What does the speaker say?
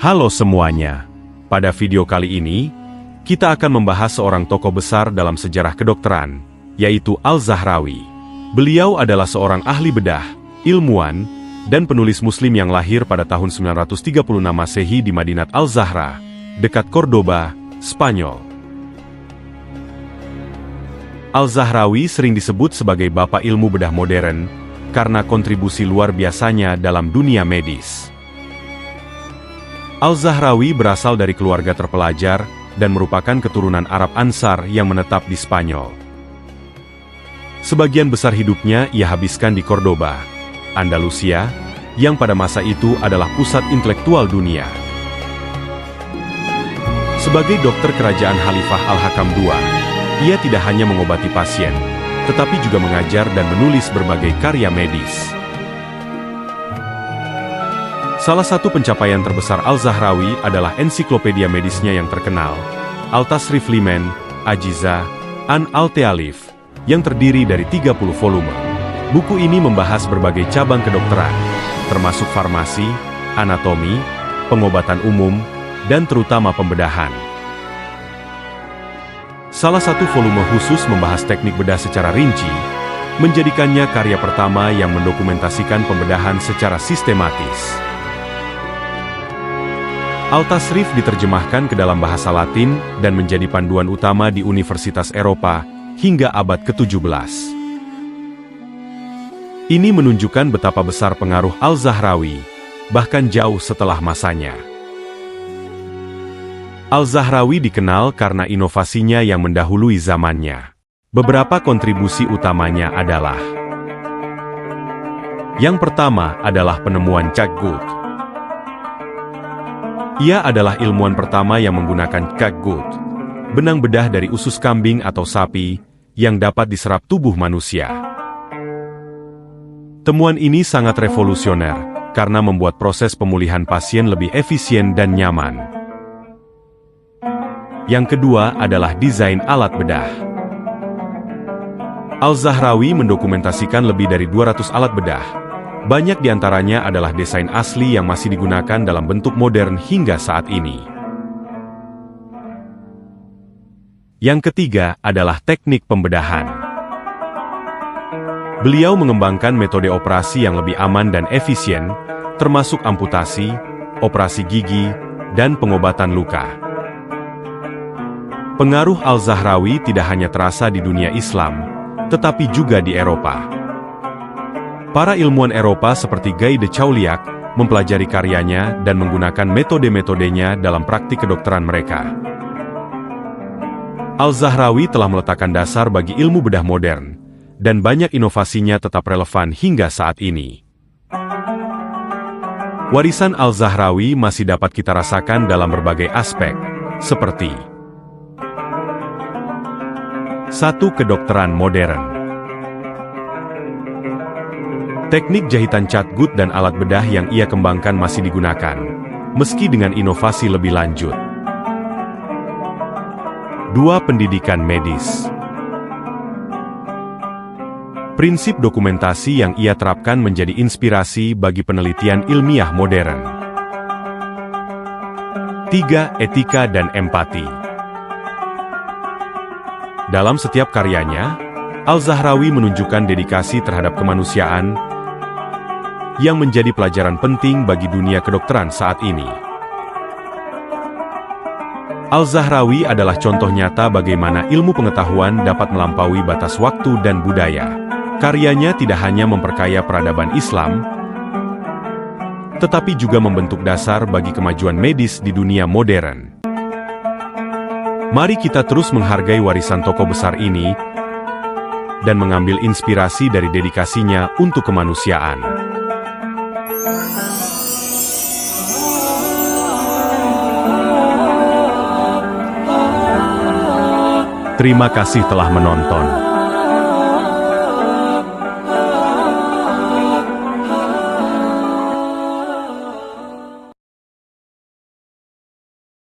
Halo semuanya. Pada video kali ini, kita akan membahas seorang tokoh besar dalam sejarah kedokteran, yaitu Al-Zahrawi. Beliau adalah seorang ahli bedah, ilmuwan, dan penulis muslim yang lahir pada tahun 936 Masehi di Madinat Al-Zahra, dekat Cordoba, Spanyol. Al-Zahrawi sering disebut sebagai bapak ilmu bedah modern, karena kontribusi luar biasanya dalam dunia medis. Al-Zahrawi berasal dari keluarga terpelajar dan merupakan keturunan Arab Ansar yang menetap di Spanyol. Sebagian besar hidupnya ia habiskan di Cordoba, Andalusia, yang pada masa itu adalah pusat intelektual dunia. Sebagai dokter kerajaan Khalifah Al-Hakam II, ia tidak hanya mengobati pasien, tetapi juga mengajar dan menulis berbagai karya medis. Salah satu pencapaian terbesar Al-Zahrawi adalah ensiklopedia medisnya yang terkenal, Al-Tasrif Limen, Ajiza, An Al-Tealif, yang terdiri dari 30 volume. Buku ini membahas berbagai cabang kedokteran, termasuk farmasi, anatomi, pengobatan umum, dan terutama pembedahan. Salah satu volume khusus membahas teknik bedah secara rinci, menjadikannya karya pertama yang mendokumentasikan pembedahan secara sistematis. Al-Tasrif diterjemahkan ke dalam bahasa Latin dan menjadi panduan utama di Universitas Eropa hingga abad ke-17. Ini menunjukkan betapa besar pengaruh Al-Zahrawi, bahkan jauh setelah masanya. Al-Zahrawi dikenal karena inovasinya yang mendahului zamannya. Beberapa kontribusi utamanya adalah: yang pertama adalah penemuan Catgut. Ia adalah ilmuwan pertama yang menggunakan catgut, benang bedah dari usus kambing atau sapi, yang dapat diserap tubuh manusia. Temuan ini sangat revolusioner, karena membuat proses pemulihan pasien lebih efisien dan nyaman. Yang kedua adalah desain alat bedah. Al-Zahrawi mendokumentasikan lebih dari 200 alat bedah. Banyak di antaranya adalah desain asli yang masih digunakan dalam bentuk modern hingga saat ini. Yang ketiga adalah teknik pembedahan. Beliau mengembangkan metode operasi yang lebih aman dan efisien, termasuk amputasi, operasi gigi, dan pengobatan luka. Pengaruh Al-Zahrawi tidak hanya terasa di dunia Islam, tetapi juga di Eropa. Para ilmuwan Eropa seperti Guy de Chauliac mempelajari karyanya dan menggunakan metode-metodenya dalam praktik kedokteran mereka. Al-Zahrawi telah meletakkan dasar bagi ilmu bedah modern, dan banyak inovasinya tetap relevan hingga saat ini. Warisan Al-Zahrawi masih dapat kita rasakan dalam berbagai aspek, seperti 1. Kedokteran modern. Teknik jahitan catgut dan alat bedah yang ia kembangkan masih digunakan, meski dengan inovasi lebih lanjut. 2. Pendidikan medis. Prinsip dokumentasi yang ia terapkan menjadi inspirasi bagi penelitian ilmiah modern. 3. Etika dan empati. Dalam setiap karyanya, Al-Zahrawi menunjukkan dedikasi terhadap kemanusiaan, yang menjadi pelajaran penting bagi dunia kedokteran saat ini. Al-Zahrawi adalah contoh nyata bagaimana ilmu pengetahuan dapat melampaui batas waktu dan budaya. Karyanya tidak hanya memperkaya peradaban Islam, tetapi juga membentuk dasar bagi kemajuan medis di dunia modern. Mari kita terus menghargai warisan tokoh besar ini, dan mengambil inspirasi dari dedikasinya untuk kemanusiaan. Terima kasih telah menonton.